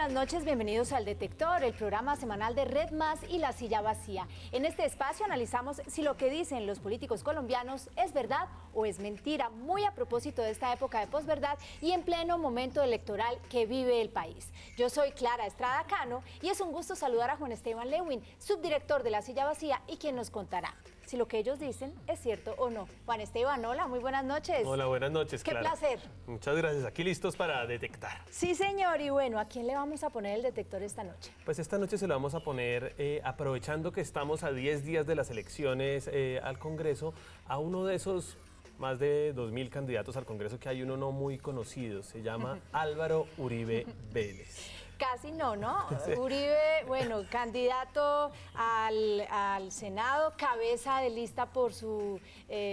buenas noches, bienvenidos al Detector, el programa semanal de Red Más y La Silla Vacía. En este espacio analizamos si lo que dicen los políticos colombianos es verdad o es mentira, muy a propósito de esta época de posverdad y en pleno momento electoral que vive el país. Yo soy Clara Estrada Cano y es un gusto saludar a Juan Esteban Lewin, subdirector de La Silla Vacía y quien nos contará si lo que ellos dicen es cierto o no. Juan Esteban, hola, muy buenas noches. Hola, buenas noches, Qué Clara. placer. Muchas gracias, aquí listos para detectar. Sí, señor, y bueno, ¿a quién le vamos a poner el detector esta noche? Pues esta noche se lo vamos a poner, aprovechando que estamos a 10 días de las elecciones al Congreso, a uno de esos más de 2.000 candidatos al Congreso que hay uno no muy conocido, se llama Álvaro Uribe Vélez. Casi no, ¿no? Sí. Uribe, bueno, candidato al Senado, cabeza de lista por su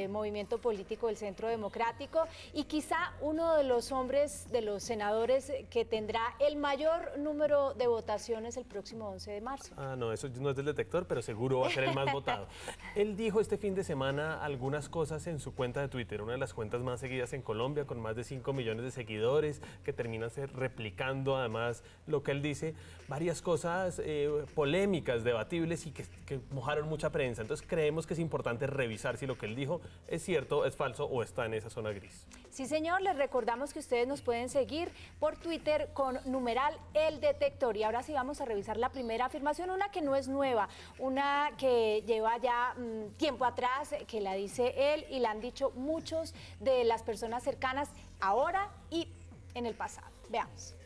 movimiento político del Centro Democrático y quizá uno de los hombres, de los senadores que tendrá el mayor número de votaciones el próximo 11 de marzo. Ah, no, eso no es del detector, pero seguro va a ser el más votado. Él dijo este fin de semana algunas cosas en su cuenta de Twitter, una de las cuentas más seguidas en Colombia, con más de 5 millones de seguidores, que terminan replicando además lo que él dice, varias cosas polémicas, debatibles y que mojaron mucha prensa. Entonces creemos que es importante revisar si lo que él dijo es cierto, es falso o está en esa zona gris. Sí, señor, les recordamos que ustedes nos pueden seguir por Twitter con numeral El Detector. Y ahora sí vamos a revisar la primera afirmación, una que no es nueva, una que lleva ya tiempo atrás, que la dice él y la han dicho muchos de las personas cercanas ahora y en el pasado. Veamos.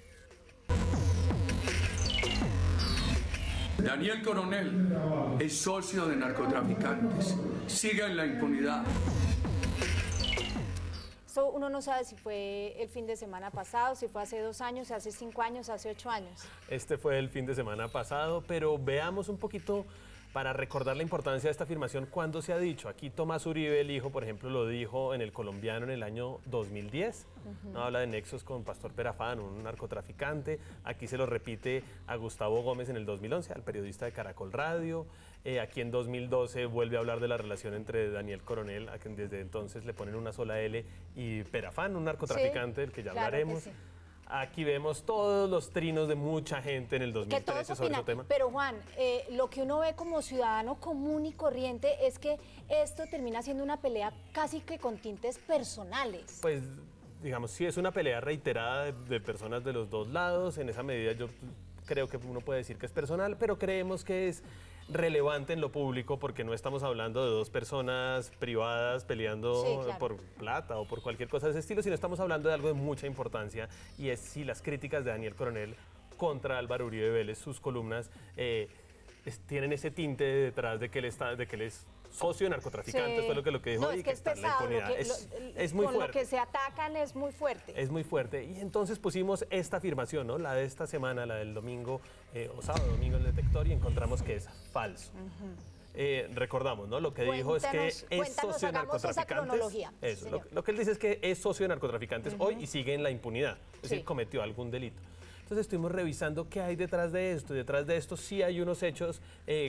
Daniel Coronel es socio de narcotraficantes. Siga en la impunidad. Esto uno no sabe si fue el fin de semana pasado, si fue hace 2 años, hace 5 años, hace 8 años. Este fue el fin de semana pasado, pero veamos un poquito para recordar la importancia de esta afirmación, ¿cuándo se ha dicho? Aquí Tomás Uribe, el hijo, por ejemplo, lo dijo en El Colombiano en el año 2010. No habla de nexos con Pastor Perafán, un narcotraficante. Aquí se lo repite a Gustavo Gómez en el 2011, al periodista de Caracol Radio. Aquí en 2012 vuelve a hablar de la relación entre Daniel Coronel, a quien desde entonces le ponen una sola L, y Perafán, un narcotraficante, del que ya hablaremos. Que sí. Aquí vemos todos los trinos de mucha gente en el 2013 sobre ese tema. Pero Juan, lo que uno ve como ciudadano común y corriente es que esto termina siendo una pelea casi que con tintes personales. Pues, digamos, sí es una pelea reiterada de personas de los dos lados. En esa medida yo creo que uno puede decir que es personal, pero creemos que es relevante en lo público porque no estamos hablando de dos personas privadas peleando Sí, claro, por plata o por cualquier cosa de ese estilo, sino estamos hablando de algo de mucha importancia y es si las críticas de Daniel Coronel contra Álvaro Uribe Vélez, sus columnas, tienen ese tinte detrás de que él es socio de narcotraficantes, fue lo que dijo, no, y es que está en la pesado, impunidad. Es muy con fuerte. lo que se atacan es muy fuerte. Es muy fuerte. Y entonces pusimos esta afirmación, ¿no? La de esta semana, la del domingo, o sábado, domingo en el detector, y encontramos que es falso. Recordamos, ¿no? Lo que dijo es que es socio de narcotraficantes. Eso, lo que él dice es que es socio de narcotraficantes hoy y sigue en la impunidad. Es decir, cometió algún delito. Entonces estuvimos revisando qué hay detrás de esto. Y detrás de esto sí hay unos hechos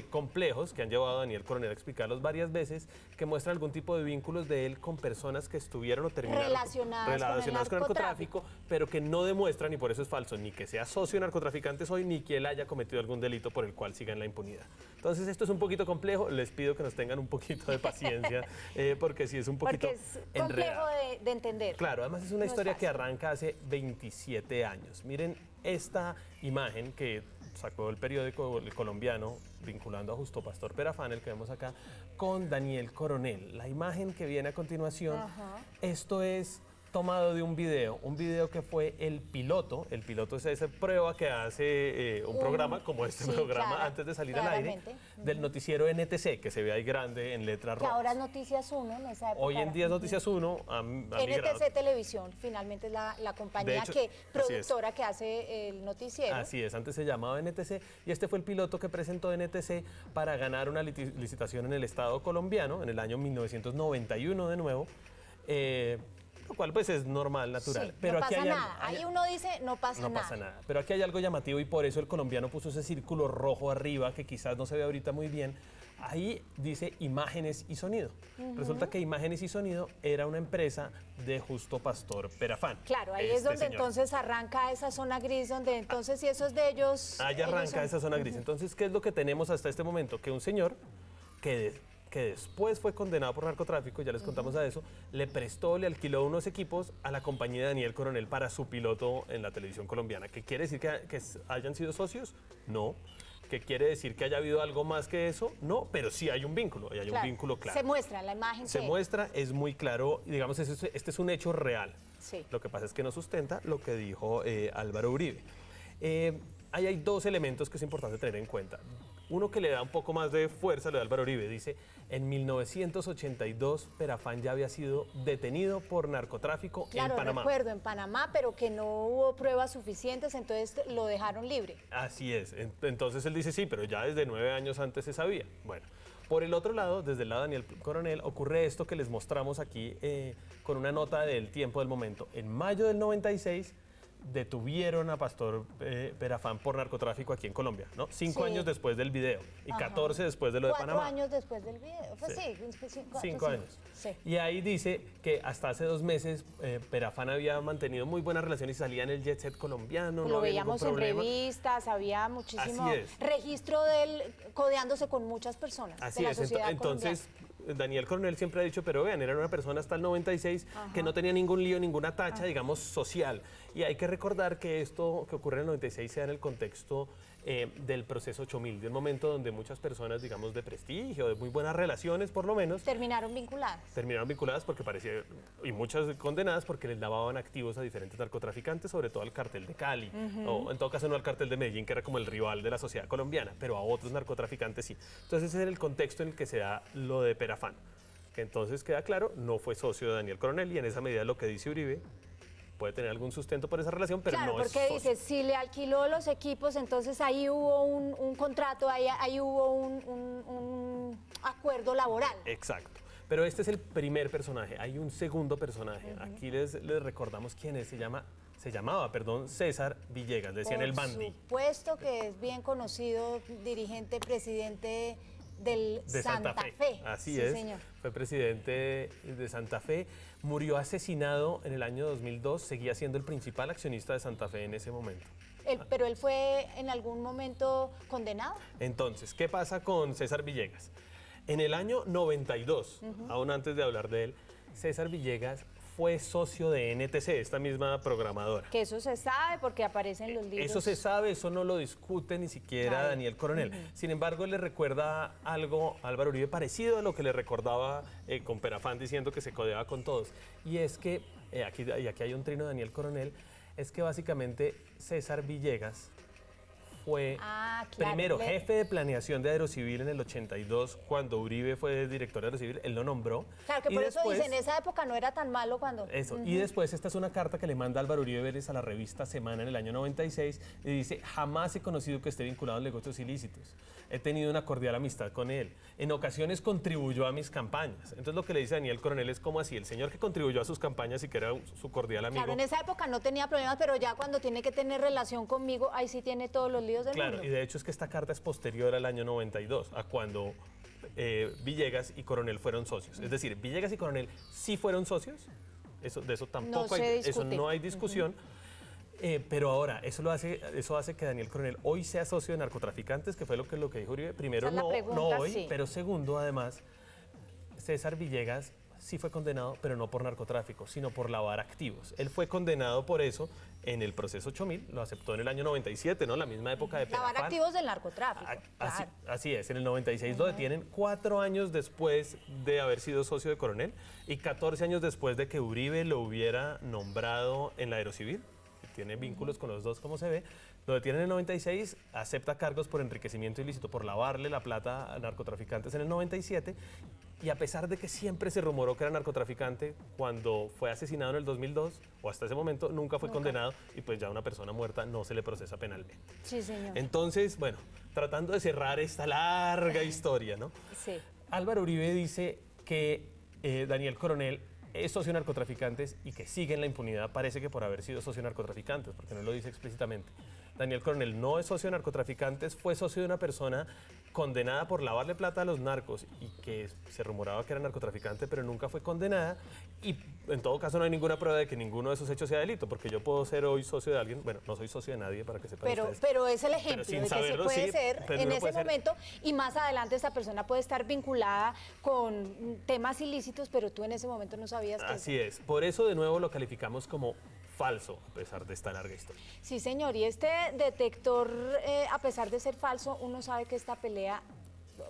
complejos que han llevado a Daniel Coronel a explicarlos varias veces, que muestran algún tipo de vínculos de él con personas que estuvieron o terminaron relacionadas con el narcotráfico, pero que no demuestran, y por eso es falso, ni que sea socio de narcotraficantes hoy, ni que él haya cometido algún delito por el cual siga en la impunidad. Entonces esto es un poquito complejo, les pido que nos tengan un poquito de paciencia, porque sí es un poquito complejo de entender. Claro, además es una historia que arranca hace 27 años. Miren esta imagen que sacó el periódico El Colombiano vinculando a Justo Pastor Perafán, el que vemos acá, con Daniel Coronel. La imagen que viene a continuación, esto es tomado de un video que fue el piloto es esa prueba que hace un programa como este programa, claro, antes de salir al aire, del noticiero NTC, que se ve ahí grande en letras rojas. Que ahora es Noticias 1 en esa época. Hoy en día es Noticias 1. NTC Televisión, finalmente es la compañía productora que hace el noticiero. Así es, antes se llamaba NTC y este fue el piloto que presentó NTC para ganar una licitación en el Estado colombiano en el año 1991 de nuevo. lo cual pues es normal, natural. Sí, pero no aquí pasa hay nada. Ahí uno dice, no pasa nada. No pasa nada. Pero aquí hay algo llamativo y por eso el colombiano puso ese círculo rojo arriba, que quizás no se ve ahorita muy bien. Ahí dice imágenes y sonido. Resulta que imágenes y sonido era una empresa de Justo Pastor Perafán. Claro, ahí es donde entonces arranca esa zona gris, donde entonces si eso es de ellos... Ahí arranca esa zona gris. Entonces, ¿qué es lo que tenemos hasta este momento? Que un señor que después fue condenado por narcotráfico, ya les contamos a eso, le alquiló unos equipos a la compañía de Daniel Coronel para su piloto en la televisión colombiana. ¿Qué quiere decir que hayan sido socios? No. ¿Qué quiere decir que haya habido algo más que eso? No, pero sí hay un vínculo, y hay un vínculo claro. Se muestra en la imagen. Se muestra, es muy claro, y digamos, este es un hecho real. Sí. Lo que pasa es que no sustenta lo que dijo Álvaro Uribe. Ahí hay dos elementos que es importante tener en cuenta. Uno que le da un poco más de fuerza, lo de Álvaro Uribe, dice, en 1982 Perafán ya había sido detenido por narcotráfico en Panamá. Claro, recuerdo, en Panamá, pero que no hubo pruebas suficientes, entonces lo dejaron libre. Así es. Entonces él dice, sí, pero ya desde 9 años antes se sabía. Bueno, por el otro lado, desde el lado de Daniel Coronel, ocurre esto que les mostramos aquí con una nota del tiempo del momento. En mayo del 96 detuvieron a Pastor Perafán por narcotráfico aquí en Colombia, ¿no? 5 años después del video y 14 después de lo de Panamá. 4 años después del video, pues sí, 5 años. Sí. Y ahí dice que hasta hace 2 meses Perafán había mantenido muy buenas relaciones y salía en el jet set colombiano. Lo veíamos en revistas, había muchísimo registro de él codeándose con muchas personas de la sociedad entonces colombiana. Daniel Coronel siempre ha dicho, pero vean, era una persona hasta el 96 que no tenía ningún lío, ninguna tacha, digamos, social. Y hay que recordar que esto que ocurre en el 96 se da en el contexto del proceso 8000, de un momento donde muchas personas, digamos, de prestigio, de muy buenas relaciones, por lo menos, terminaron vinculadas. Terminaron vinculadas porque parecía, y muchas condenadas porque les lavaban activos a diferentes narcotraficantes, sobre todo al cartel de Cali, o en todo caso no al cartel de Medellín, que era como el rival de la sociedad colombiana, pero a otros narcotraficantes sí. Entonces ese es el contexto en el que se da lo de Perafán, que entonces queda claro, no fue socio de Daniel Coronel y en esa medida lo que dice Uribe puede tener algún sustento por esa relación, pero claro, no es porque socio. dice, si le alquiló los equipos, entonces ahí hubo un contrato, ahí hubo un acuerdo laboral. Exacto. Pero este es el primer personaje. Hay un segundo personaje. Aquí les recordamos quién es. Se llamaba, César Villegas. Decían el Bandi. Por supuesto que es bien conocido, dirigente, presidente de Santa Fe. Así sí, es. Señor. Fue presidente de Santa Fe. Murió asesinado en el año 2002. Seguía siendo el principal accionista de Santa Fe en ese momento. ¿Pero él fue en algún momento condenado? Entonces, ¿qué pasa con César Villegas? En el año 92, aún antes de hablar de él, César Villegas fue socio de NTC, esta misma programadora. Que eso se sabe porque aparece en los libros. Eso se sabe, eso no lo discute ni siquiera Daniel Coronel. Sin embargo, él le recuerda algo a Álvaro Uribe parecido a lo que le recordaba con Perafán diciendo que se codeaba con todos. Y es que, aquí hay un trino de Daniel Coronel, es que básicamente César Villegas fue primero jefe de planeación de Aerocivil en el 82, cuando Uribe fue director de Aerocivil, él lo nombró. Claro, que por eso dice, en esa época no era tan malo cuando... Eso, y después esta es una carta que le manda Álvaro Uribe Vélez a la revista Semana en el año 96, y dice, jamás he conocido que esté vinculado a negocios ilícitos. He tenido una cordial amistad con él. En ocasiones contribuyó a mis campañas. Entonces lo que le dice Daniel Coronel es como así, el señor que contribuyó a sus campañas y que era su cordial amigo. Claro, en esa época no tenía problemas, pero ya cuando tiene que tener relación conmigo, ahí sí tiene todos los líos del mundo. Claro, y de hecho es que esta carta es posterior al año 92, a cuando Villegas y Coronel fueron socios. Es decir, Villegas y Coronel sí fueron socios, de eso tampoco no hay discusión. Pero ahora, eso hace que Daniel Coronel hoy sea socio de narcotraficantes, que fue lo que dijo Uribe. Primero, no hoy, sí. Pero segundo, además, César Villegas sí fue condenado, pero no por narcotráfico, sino por lavar activos. Él fue condenado por eso en el proceso 8000, lo aceptó en el año 97, ¿no? La misma época de Perafán. Lavar activos del narcotráfico. Así es, en el 96 lo detienen 4 años después de haber sido socio de Coronel y 14 años después de que Uribe lo hubiera nombrado en la Aerocivil. Tiene vínculos con los dos, como se ve. Lo detienen en el 96, acepta cargos por enriquecimiento ilícito, por lavarle la plata a narcotraficantes en el 97. Y a pesar de que siempre se rumoró que era narcotraficante, cuando fue asesinado en el 2002, o hasta ese momento, nunca fue condenado y pues ya una persona muerta no se le procesa penalmente. Sí, señor. Entonces, bueno, tratando de cerrar esta larga historia, ¿no? Sí. Álvaro Uribe dice que Daniel Coronel es socio de narcotraficantes y que sigue en la impunidad, parece que por haber sido socio de narcotraficantes, porque no lo dice explícitamente. Daniel Coronel no es socio de narcotraficantes, fue socio de una persona condenada por lavarle plata a los narcos y que se rumoraba que era narcotraficante, pero nunca fue condenada. Y en todo caso no hay ninguna prueba de que ninguno de esos hechos sea delito, porque yo puedo ser hoy socio de alguien, bueno, no soy socio de nadie para que sepan ustedes. Pero es el ejemplo de que saberlo, se puede sí, ser en ese momento y más adelante esta persona puede estar vinculada con temas ilícitos, pero tú en ese momento no sabías que... Así es, por eso de nuevo lo calificamos como falso, a pesar de esta larga historia. Sí, señor, y este detector, a pesar de ser falso, uno sabe que esta pelea,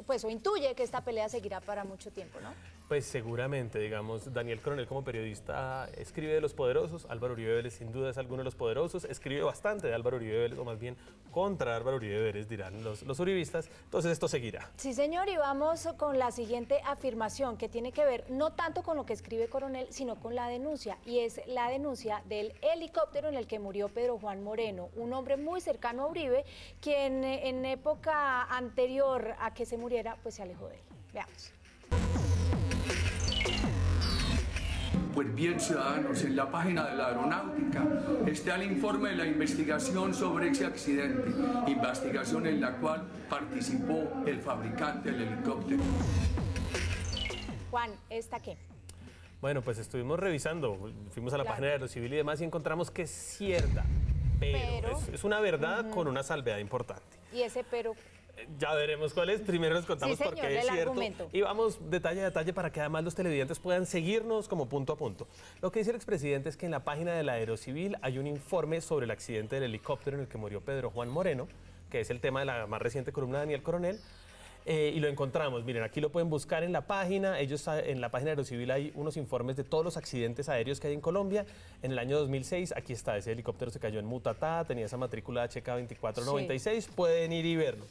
pues o intuye que esta pelea seguirá para mucho tiempo, ¿no? Pues seguramente, digamos, Daniel Coronel como periodista escribe de los poderosos, Álvaro Uribe Vélez sin duda es alguno de los poderosos, escribe bastante de Álvaro Uribe Vélez, o más bien contra Álvaro Uribe Vélez, dirán los uribistas, entonces esto seguirá. Sí, señor, y vamos con la siguiente afirmación que tiene que ver no tanto con lo que escribe Coronel, sino con la denuncia, y es la denuncia del helicóptero en el que murió Pedro Juan Moreno, un hombre muy cercano a Uribe, quien en época anterior a que se muriera, pues se alejó de él. Veamos. Pues bien, ciudadanos, en la página de la Aeronáutica está el informe de la investigación sobre ese accidente, investigación en la cual participó el fabricante del helicóptero. Juan, ¿esta qué? Bueno, pues estuvimos revisando, fuimos a la página de Aerocivil y demás y encontramos que es cierta, pero es una verdad con una salvedad importante. ¿Y ese pero? Ya veremos cuál es. Primero les contamos Sí, señor, por qué es cierto. argumento. Y vamos detalle a detalle para que además los televidentes puedan seguirnos como punto a punto. Lo que dice el expresidente es que en la página de la Aerocivil hay un informe sobre el accidente del helicóptero en el que murió Pedro Juan Moreno, que es el tema de la más reciente columna de Daniel Coronel. Y lo encontramos, miren, aquí lo pueden buscar en la página. Ellos en la página de Aerocivil hay unos informes de todos los accidentes aéreos que hay en Colombia. En el año 2006, aquí está, ese helicóptero se cayó en Mutatá, tenía esa matrícula HK2496, sí. Pueden ir y verlo.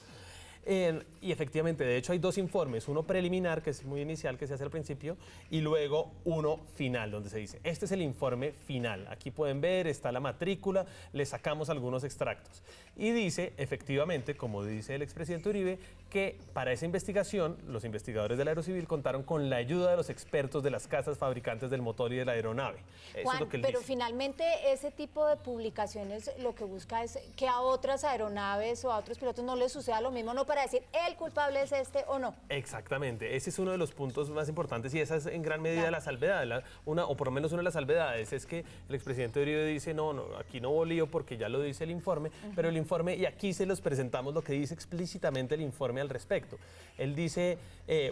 Y efectivamente, de hecho hay dos informes, uno preliminar, que es muy inicial, que se hace al principio, y luego uno final, donde se dice, este es el informe final. Aquí pueden ver, está la matrícula, le sacamos algunos extractos. Y dice, efectivamente, como dice el expresidente Uribe, que para esa investigación, los investigadores de la Aerocivil contaron con la ayuda de los expertos de las casas fabricantes del motor y de la aeronave. Eso Juan, es lo que él pero dice. Finalmente ese tipo de publicaciones lo que busca es que a otras aeronaves o a otros pilotos no les suceda lo mismo, no para decir el culpable es este o no. Exactamente, ese es uno de los puntos más importantes y esa es en gran medida la salvedad, o por lo menos una de las salvedades es que el expresidente Uribe dice no, aquí no hubo lío porque ya lo dice el informe, pero el informe, y aquí se los presentamos lo que dice explícitamente el informe al respecto. Él dice,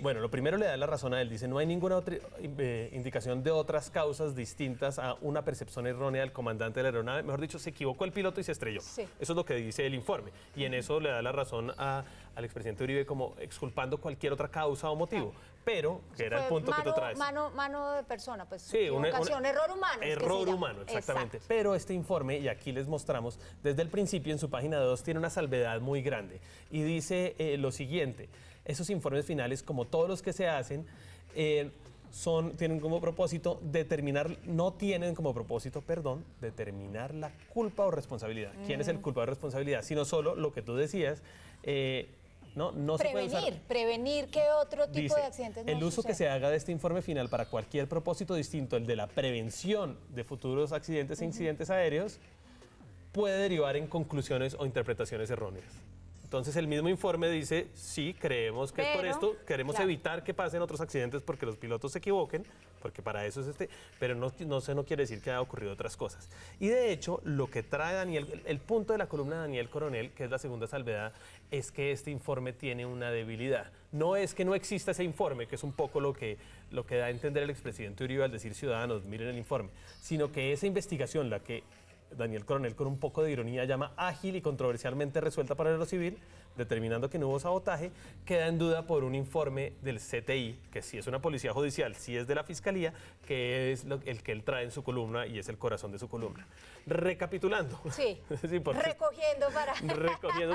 bueno, lo primero le da la razón a él, dice no hay ninguna otra indicación de otras causas distintas a una percepción errónea del comandante de la aeronave, mejor dicho, se equivocó el piloto y se estrelló. Sí. Eso es lo que dice el informe y en eso le da la razón al expresidente Uribe como exculpando cualquier otra causa o motivo, pero que era el punto que tú traes. Mano de persona, pues sí, error humano. Error humano, exactamente. Exacto. Pero este informe, y aquí les mostramos, desde el principio en su página 2 tiene una salvedad muy grande y dice lo siguiente, esos informes finales, como todos los que se hacen, tienen como propósito determinar la culpa o responsabilidad. ¿Quién es el culpable o responsabilidad? Sino solo lo que tú decías, no se puede usar. Prevenir que otro tipo de accidentes no el uso suceda. que se haga de este informe final para cualquier propósito distinto, el de la prevención de futuros accidentes e incidentes aéreos, puede derivar en conclusiones o interpretaciones erróneas. Entonces el mismo informe dice, sí, creemos que es por esto, queremos evitar que pasen otros accidentes porque los pilotos se equivoquen, porque para eso es pero no quiere decir que haya ocurrido otras cosas. Y de hecho, lo que trae Daniel, el punto de la columna de Daniel Coronel, que es la segunda salvedad, es que este informe tiene una debilidad. No es que no exista ese informe, que es un poco lo que da a entender el expresidente Uribe al decir ciudadanos, miren el informe, sino que esa investigación, la que Daniel Coronel con un poco de ironía llama ágil y controversialmente resuelta para Aerocivil, determinando que no hubo sabotaje, queda en duda por un informe del CTI, que sí es una policía judicial, sí es de la Fiscalía, que es el que él trae en su columna y es el corazón de su columna. Recapitulando. Sí, recogiendo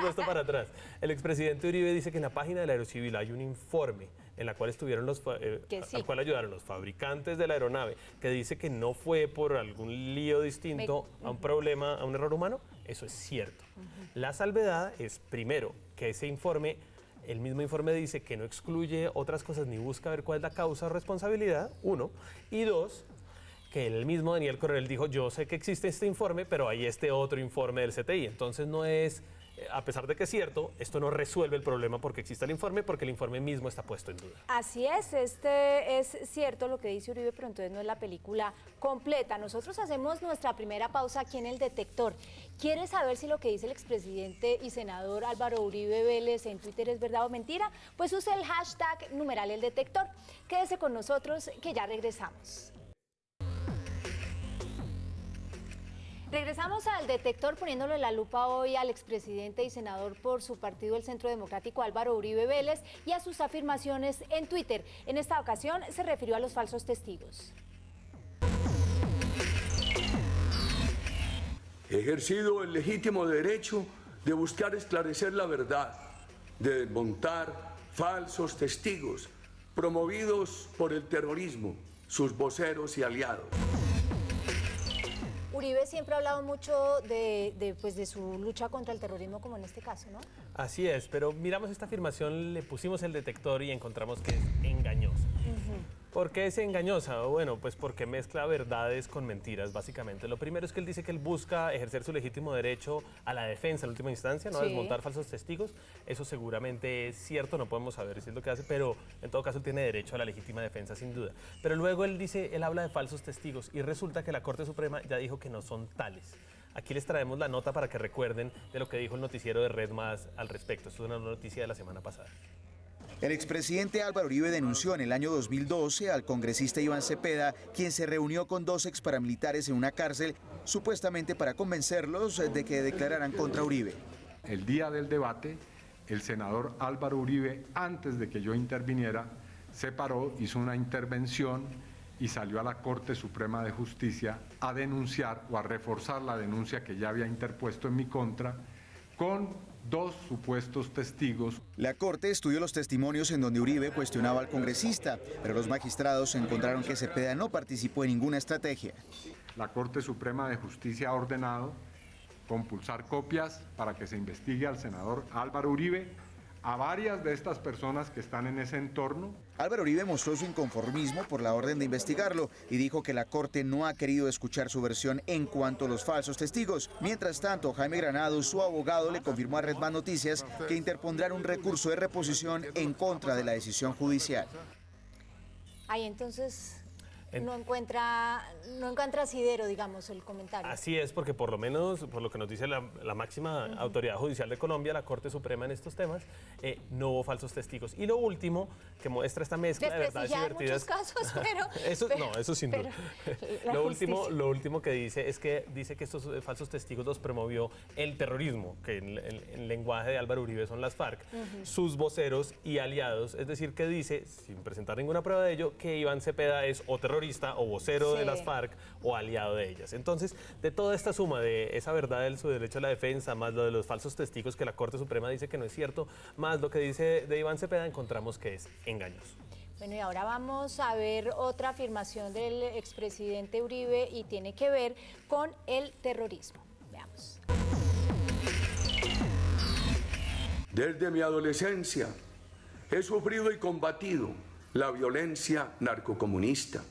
esto para atrás. El expresidente Uribe dice que en la página de la Aerocivil hay un informe en la cual estuvieron al cual ayudaron los fabricantes de la aeronave, que dice que no fue por algún lío distinto a un problema, a un error humano. Eso es cierto. La salvedad es, primero, que ese informe El mismo informe dice que no excluye otras cosas ni busca ver cuál es la causa o responsabilidad, uno. Y dos, que el mismo Daniel Coronel dijo, yo sé que existe este informe, pero hay este otro informe del CTI. Entonces no es, a pesar de que es cierto, esto no resuelve el problema porque existe el informe, porque el informe mismo está puesto en duda. Así es, es cierto lo que dice Uribe, pero entonces no es la película completa. Nosotros hacemos nuestra primera pausa aquí en El Detector. ¿Quieres saber si lo que dice el expresidente y senador Álvaro Uribe Vélez en Twitter es verdad o mentira? Pues use el hashtag #ElDetector. Quédese con nosotros que ya regresamos. Regresamos al Detector poniéndole la lupa hoy al expresidente y senador por su partido, el Centro Democrático, Álvaro Uribe Vélez, y a sus afirmaciones en Twitter. En esta ocasión se refirió a los falsos testigos. He ejercido el legítimo derecho de buscar esclarecer la verdad, de desmontar falsos testigos promovidos por el terrorismo, sus voceros y aliados. Uribe siempre ha hablado mucho de su lucha contra el terrorismo, como en este caso, ¿no? Así es, pero miramos esta afirmación, le pusimos el detector y encontramos que es engañosa. ¿Por qué es engañosa? Bueno, pues porque mezcla verdades con mentiras, básicamente. Lo primero es que él dice que él busca ejercer su legítimo derecho a la defensa en última instancia, ¿no? A desmontar falsos testigos. Eso seguramente es cierto, no podemos saber si es lo que hace, pero en todo caso él tiene derecho a la legítima defensa, sin duda. Pero luego él habla de falsos testigos y resulta que la Corte Suprema ya dijo que no son tales. Aquí les traemos la nota para que recuerden de lo que dijo el noticiero de Red Más al respecto. Esto es una noticia de la semana pasada. El expresidente Álvaro Uribe denunció en el año 2012 al congresista Iván Cepeda, quien se reunió con 2 exparamilitares en una cárcel, supuestamente para convencerlos de que declararan contra Uribe. El día del debate, el senador Álvaro Uribe, antes de que yo interviniera, se paró, hizo una intervención y salió a la Corte Suprema de Justicia a denunciar o a reforzar la denuncia que ya había interpuesto en mi contra con 2 supuestos testigos. La Corte estudió los testimonios en donde Uribe cuestionaba al congresista, pero los magistrados encontraron que Cepeda no participó en ninguna estrategia. La Corte Suprema de Justicia ha ordenado compulsar copias para que se investigue al senador Álvaro Uribe, a varias de estas personas que están en ese entorno. Álvaro Uribe mostró su inconformismo por la orden de investigarlo y dijo que la Corte no ha querido escuchar su versión en cuanto a los falsos testigos. Mientras tanto, Jaime Granados, su abogado, le confirmó a Red Más Noticias que interpondrán un recurso de reposición en contra de la decisión judicial. Ahí entonces no encuentra asidero, digamos, el comentario. Así es, porque por lo menos, por lo que nos dice la máxima autoridad judicial de Colombia, la Corte Suprema en estos temas, no hubo falsos testigos. Y lo último que muestra esta mezcla de verdades divertidas... en muchos casos, pero... eso sin duda. Lo último que dice es que dice que estos falsos testigos los promovió el terrorismo, que en el lenguaje de Álvaro Uribe son las FARC, sus voceros y aliados. Es decir, que dice, sin presentar ninguna prueba de ello, que Iván Cepeda es o terrorista o vocero de las FARC o aliado de ellas. Entonces, de toda esta suma de esa verdad de su derecho a la defensa, más lo de los falsos testigos que la Corte Suprema dice que no es cierto, más lo que dice de Iván Cepeda, encontramos que es engañoso. Bueno, y ahora vamos a ver otra afirmación del expresidente Uribe y tiene que ver con el terrorismo. Veamos. Desde mi adolescencia he sufrido y combatido la violencia narcocomunista.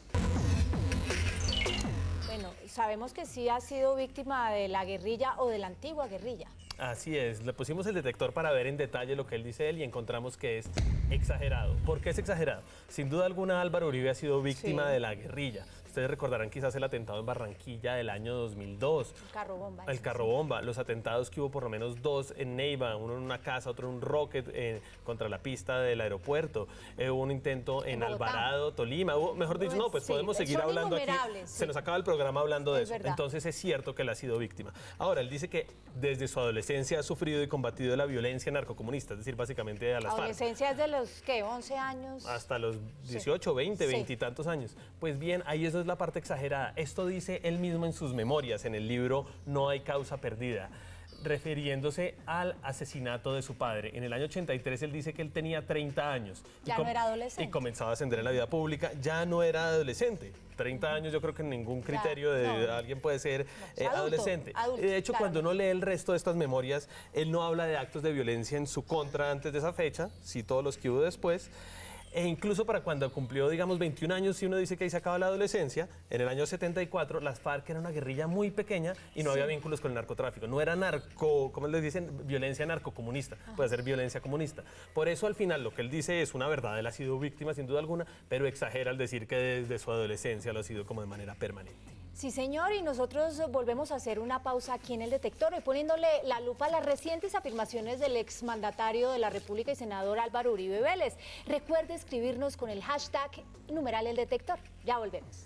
Bueno, sabemos que sí ha sido víctima de la guerrilla o de la antigua guerrilla. Así es, le pusimos el detector para ver en detalle lo que él dice y encontramos que es exagerado. ¿Por qué es exagerado? Sin duda alguna Álvaro Uribe ha sido víctima de la guerrilla. Ustedes recordarán quizás el atentado en Barranquilla del año 2002. El carro bomba. El carro bomba. Los atentados que hubo por lo menos 2 en Neiva, uno en una casa, otro en un rocket contra la pista del aeropuerto. Hubo un intento en Alvarado, Tolima. Mejor dicho, no, pues podemos seguir hablando aquí. Se nos acaba el programa hablando de eso. Verdad. Entonces es cierto que él ha sido víctima. Ahora, él dice que desde su adolescencia ha sufrido y combatido la violencia narcocomunista, es decir, básicamente a las FARC. Adolescencia es de los, ¿qué? 11 años. Hasta los 18, 20, 20 y tantos años. Pues bien, ahí eso es la parte exagerada. Esto dice él mismo en sus memorias, en el libro No hay causa perdida. refiriéndose al asesinato de su padre. En el año 83 él dice que él tenía 30 años. Ya no era adolescente. Y comenzaba a ascender en la vida pública, ya no era adolescente. 30 años yo creo que en ningún criterio de alguien puede ser adolescente. Adulto, de hecho, cuando uno lee el resto de estas memorias, él no habla de actos de violencia en su contra antes de esa fecha, sí todos los que hubo después. E incluso para cuando cumplió, digamos, 21 años, si uno dice que ahí se acaba la adolescencia, en el año 74 las FARC era una guerrilla muy pequeña y no había vínculos con el narcotráfico. No era ¿cómo les dicen? Violencia narcocomunista, puede ser violencia comunista. Por eso al final lo que él dice es una verdad, él ha sido víctima sin duda alguna, pero exagera al decir que desde su adolescencia lo ha sido como de manera permanente. Sí, señor, y nosotros volvemos a hacer una pausa aquí en El Detector, y poniéndole la lupa a las recientes afirmaciones del exmandatario de la República y senador Álvaro Uribe Vélez. Recuerde escribirnos con el hashtag #El Detector. Ya volvemos.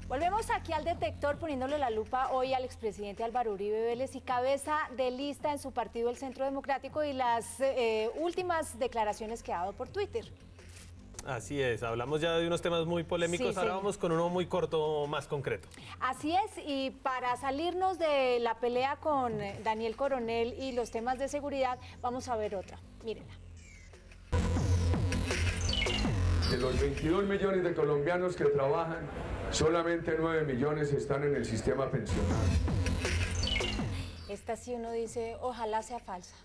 Volvemos aquí al Detector poniéndole la lupa hoy al expresidente Álvaro Uribe Vélez y cabeza de lista en su partido el Centro Democrático y las últimas declaraciones que ha dado por Twitter. Así es, hablamos ya de unos temas muy polémicos, ahora vamos con uno muy corto, más concreto. Así es, y para salirnos de la pelea con Daniel Coronel y los temas de seguridad, vamos a ver otra. Mírenla. De los 22 millones de colombianos que trabajan, solamente 9 millones están en el sistema pensional. Esta sí uno dice, ojalá sea falsa.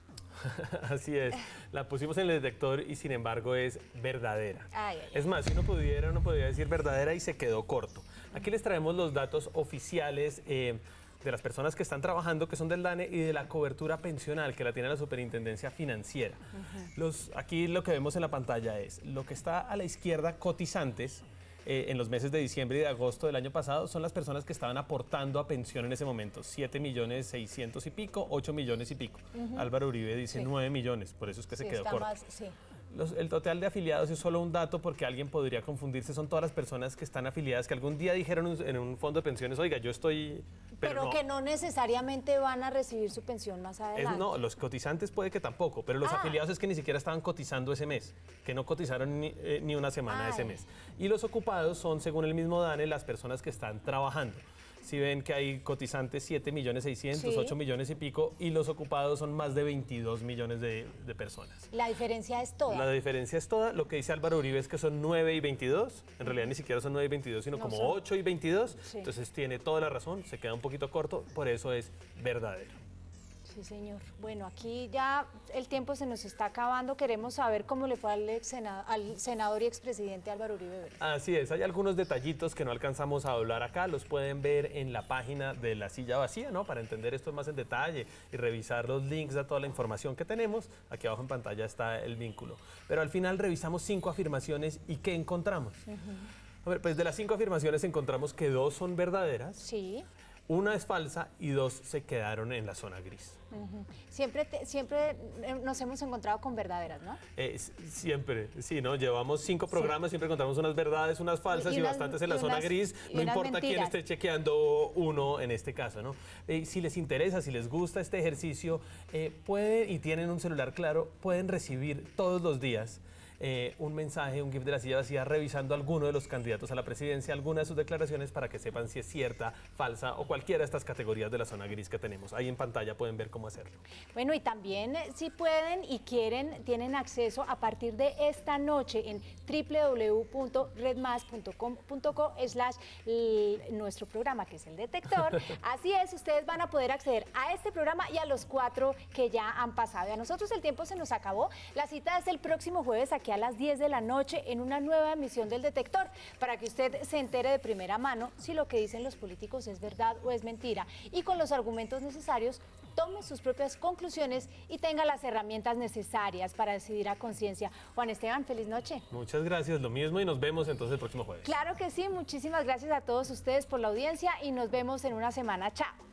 Así es, la pusimos en el detector y sin embargo es verdadera. Ay. Es más, si uno podría decir verdadera y se quedó corto. Aquí les traemos los datos oficiales de las personas que están trabajando, que son del DANE, y de la cobertura pensional que la tiene la Superintendencia Financiera. Aquí lo que vemos en la pantalla es lo que está a la izquierda, cotizantes. En los meses de diciembre y de agosto del año pasado son las personas que estaban aportando a pensión en ese momento, 7.600.000 y pico, 8 millones y pico. Álvaro Uribe dice 9 millones, por eso es que se quedó corto. El total de afiliados es solo un dato porque alguien podría confundirse, son todas las personas que están afiliadas, que algún día dijeron en un fondo de pensiones, oiga, yo estoy... Pero no, que no necesariamente van a recibir su pensión más adelante. No, los cotizantes puede que tampoco, pero los afiliados es que ni siquiera estaban cotizando ese mes, que no cotizaron ni una semana ese mes. Y los ocupados son, según el mismo DANE, las personas que están trabajando. Si ven que hay cotizantes 7.600.000, 8 millones y pico, y los ocupados son más de 22 millones de personas. La diferencia es toda. La diferencia es toda. Lo que dice Álvaro Uribe es que son 9 y 22. En realidad ni siquiera son 9 y 22, sino como 8 y 22. Entonces tiene toda la razón, se queda un poquito corto, por eso es verdadero. Sí, señor. Bueno, aquí ya el tiempo se nos está acabando. Queremos saber cómo le fue al senador y expresidente Álvaro Uribe Vélez. Así es, hay algunos detallitos que no alcanzamos a hablar acá, los pueden ver en la página de La Silla Vacía, ¿no? Para entender esto más en detalle y revisar los links a toda la información que tenemos. Aquí abajo en pantalla está el vínculo. Pero al final revisamos 5 afirmaciones y ¿qué encontramos? A ver, pues de las 5 afirmaciones encontramos que 2 son verdaderas. Sí. Una es falsa y 2 se quedaron en la zona gris. Siempre nos hemos encontrado con verdaderas, ¿no? Siempre, sí, ¿no? Llevamos 5 programas, siempre encontramos unas verdades, unas falsas y bastantes en la zona gris. No importa quién esté chequeando uno en este caso, ¿no? Si les interesa, si les gusta este ejercicio, pueden y tienen un celular claro, pueden recibir todos los días un mensaje, un GIF de La Silla Vacía revisando alguno de los candidatos a la presidencia, alguna de sus declaraciones para que sepan si es cierta, falsa o cualquiera de estas categorías de la zona gris que tenemos. Ahí en pantalla pueden ver cómo hacerlo. Bueno, y también si pueden y quieren, tienen acceso a partir de esta noche en www.redmas.com.co/nuestro programa, que es El Detector. Así es, ustedes van a poder acceder a este programa y a los 4 que ya han pasado. Y a nosotros el tiempo se nos acabó. La cita es el próximo jueves aquí a las 10 de la noche en una nueva emisión del Detector, para que usted se entere de primera mano si lo que dicen los políticos es verdad o es mentira, y con los argumentos necesarios tome sus propias conclusiones y tenga las herramientas necesarias para decidir a conciencia. Juan Esteban, feliz noche. Muchas gracias, lo mismo, y nos vemos entonces el próximo jueves. Claro que sí, muchísimas gracias a todos ustedes por la audiencia y nos vemos en una semana. Chao.